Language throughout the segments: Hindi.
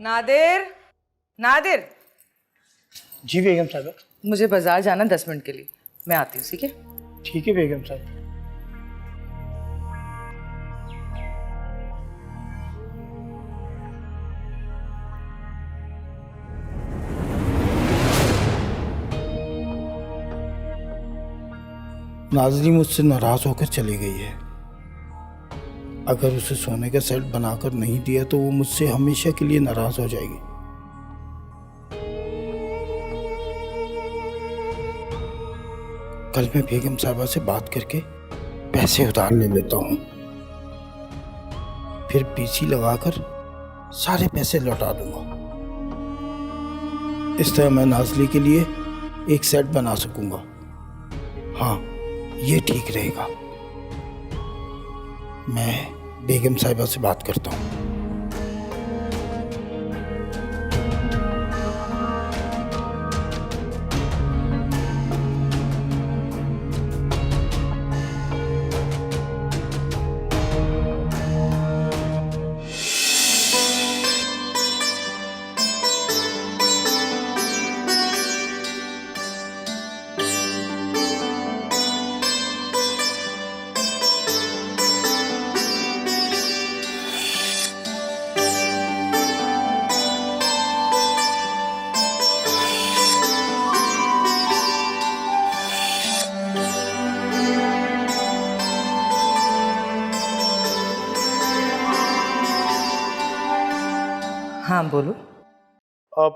नादिर, नादिर। जी बेगम साहब। मुझे बाजार जाना 10 मिनट के लिए, मैं आती हूँ। ठीक है? ठीक है बेगम साहब। नाज़रीन मुझसे नाराज होकर चली गई है। अगर उसे सोने का सेट बनाकर नहीं दिया तो वो मुझसे हमेशा के लिए नाराज हो जाएगी। कल मैं बेगम साहबा से बात करके पैसे उधार ले लेता हूँ, फिर पीसी लगाकर सारे पैसे लौटा दूंगा। इस तरह मैं नाज़ली के लिए एक सेट बना सकूंगा। हाँ, ये ठीक रहेगा। मैं बेगम साहिबा से बात करता हूँ। हाँ बोलो। अब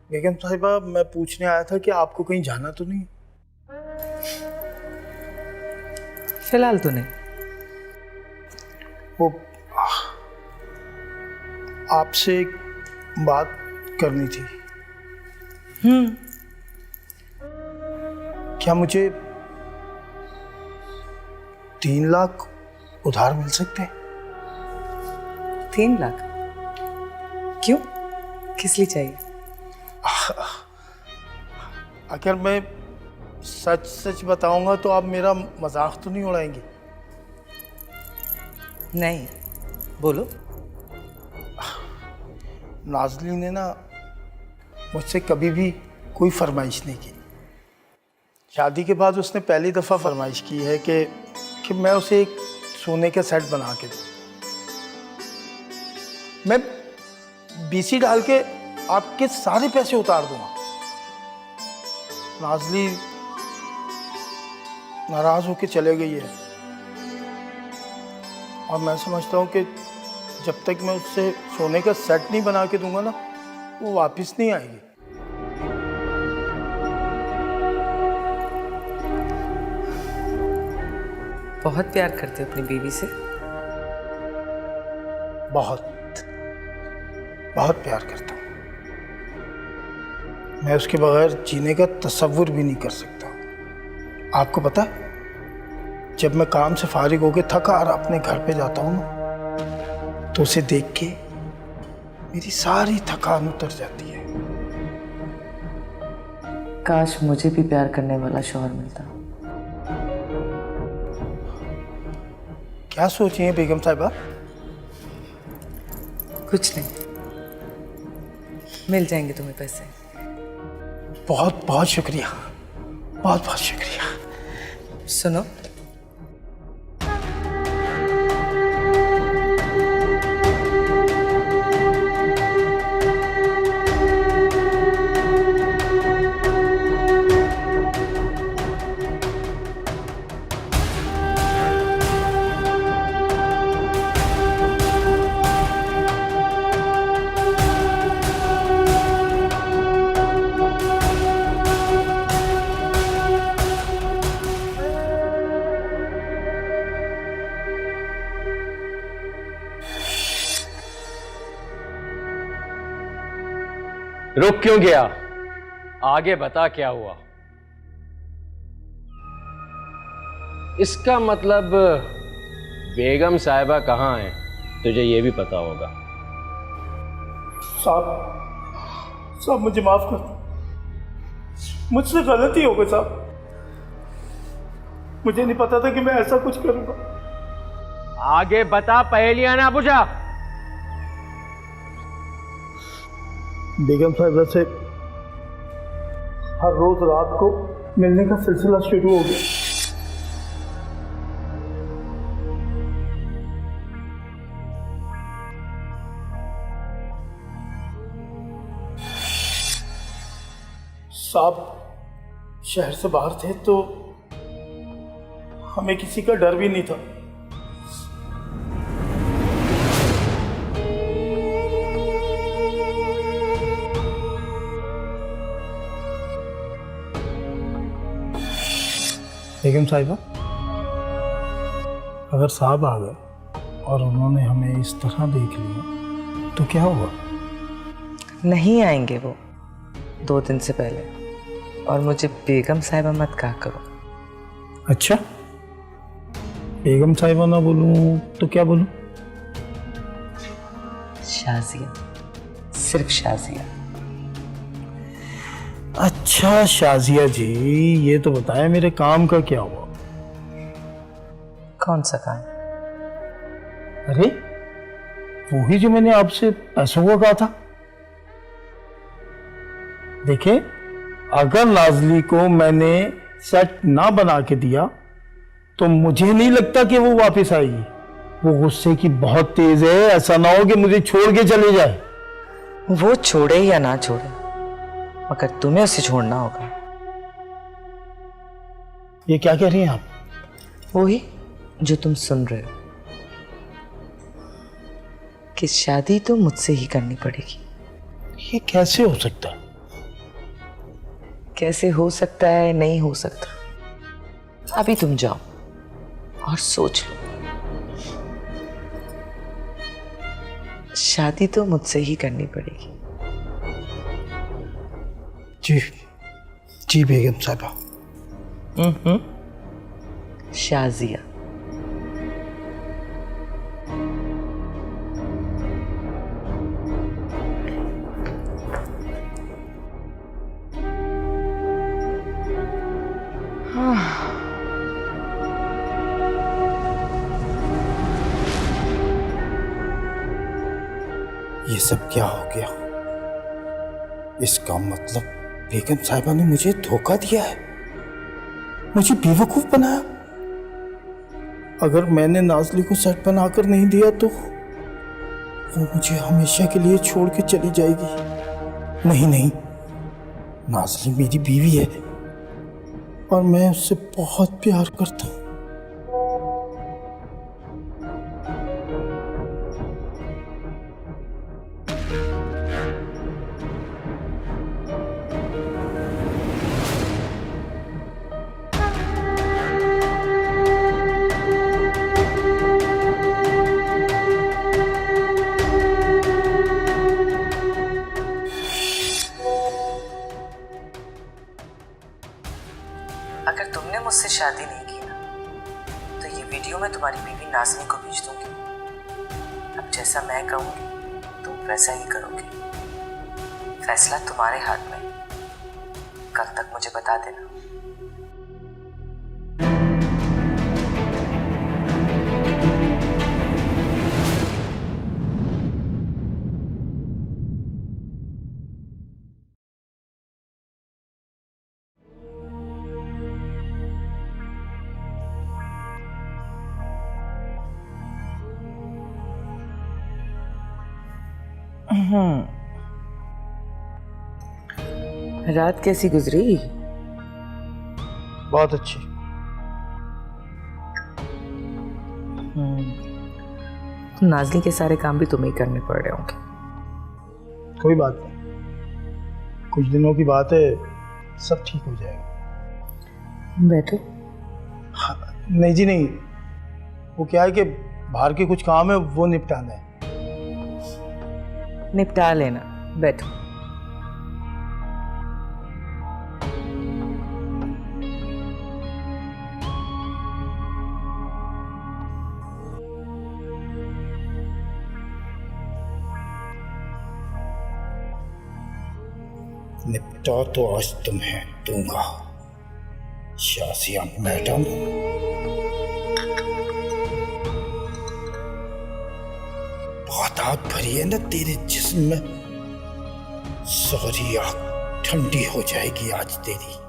बेगम साहिबा, मैं पूछने आया था कि आपको कहीं जाना तो नहीं? फिलहाल तो नहीं। वो आपसे एक बात करनी थी। क्या मुझे 3 लाख उधार मिल सकते हैं? 3 लाख? क्यों? किस लिए चाहिए? अगर मैं सच सच बताऊंगा तो आप मेरा मजाक तो नहीं उड़ाएंगे? नहीं, बोलो। नाज़ली ने ना मुझसे कभी भी कोई फरमाइश नहीं की। शादी के बाद उसने पहली दफ़ा फरमाइश की है कि मैं उसे एक सोने का सेट बना के दूँ। मैं बीसी डाल के आपके सारे पैसे उतार दूंगा। नाज़ली नाराज होके चले गई है और मैं समझता हूँ कि जब तक मैं उससे सोने का सेट नहीं बना के दूंगा ना, वो वापस नहीं आएगी। बहुत प्यार करते हो अपनी बीवी से? बहुत बहुत प्यार करता हूँ। मैं उसके बगैर जीने का तसव्वुर भी नहीं कर सकता। आपको पता है, जब मैं काम से फारिग होकर थका और अपने घर पे जाता हूँ ना, तो उसे देख के मेरी सारी थकान उतर जाती है। काश मुझे भी प्यार करने वाला शौहर मिलता। क्या सोची हैं बेगम साहिबा? कुछ नहीं, मिल जाएंगे तुम्हें पैसे। बहुत बहुत शुक्रिया, बहुत बहुत शुक्रिया। सुनो, रुक क्यों गया? आगे बता क्या हुआ। इसका मतलब बेगम साहिबा कहाँ है, तुझे ये भी पता होगा। साहब मुझे माफ कर, मुझसे गलती हो गई साहब। मुझे नहीं पता था कि मैं ऐसा कुछ करूंगा। आगे बता, पहेलियां ना बुझा। बेगम साहिबा से हर रोज रात को मिलने का सिलसिला शुरू हो गया। साहब शहर से बाहर थे तो हमें किसी का डर भी नहीं था। बेगम साहिबा, अगर साहब आ गए और उन्होंने हमें इस तरह देख लिया तो क्या होगा? नहीं आएंगे वो 2 दिन से पहले, और मुझे बेगम साहिबा मत कहा करो। अच्छा, बेगम साहिबा ना बोलूं तो क्या बोलूं? शाजिया, सिर्फ शाजिया। अच्छा शाजिया जी, ये तो बताया मेरे काम का क्या हुआ? कौन सा काम? अरे वो ही जो मैंने आपसे पैसों का कहा था। देखिए, अगर नाजली को मैंने सेट ना बना के दिया तो मुझे नहीं लगता कि वो वापस आएगी। वो गुस्से की बहुत तेज है, ऐसा ना हो कि मुझे छोड़ के चले जाए। वो छोड़े या ना छोड़े, मगर तुम्हें उसे छोड़ना होगा। ये क्या कह रही हैं आप? वही जो तुम सुन रहे हो, कि शादी तो मुझसे ही करनी पड़ेगी। ये कैसे हो सकता है? कैसे हो सकता है, नहीं हो सकता। अभी तुम जाओ और सोच लो। शादी तो मुझसे ही करनी पड़ेगी। जी जी बेगम साहबा। शाजिया। ये सब क्या हो गया? इसका मतलब बेगम साहिबा ने मुझे धोखा दिया है, मुझे बेवकूफ बनाया। अगर मैंने नाजली को सेट बनाकर नहीं दिया तो वो मुझे हमेशा के लिए छोड़ के चली जाएगी। नहीं नहीं, नाजली मेरी बीवी है और मैं उससे बहुत प्यार करता हूँ। अगर तुमने मुझसे शादी नहीं की ना, तो ये वीडियो मैं तुम्हारी बीवी नाज़नी को भेज दूंगी। अब जैसा मैं कहूंगी तुम वैसा ही करोगे। फैसला तुम्हारे हाथ में। कल तक मुझे बता देना। रात कैसी गुजरी? बहुत अच्छी। तो नाज़नी के सारे काम भी तुम्हें ही करने पड़ रहे होंगे। कोई बात नहीं, कुछ दिनों की बात है, सब ठीक हो जाएगा। बैठो। नहीं जी नहीं, वो क्या है कि बाहर के कुछ काम है वो निपटाना है। निपटा लेना, बैठो। निपटा तो आज तुम्हें दूंगा शाजिया मैडम। बहुत आग भरी है ना तेरे जिस्म में, सॉरी, आग ठंडी हो जाएगी आज तेरी।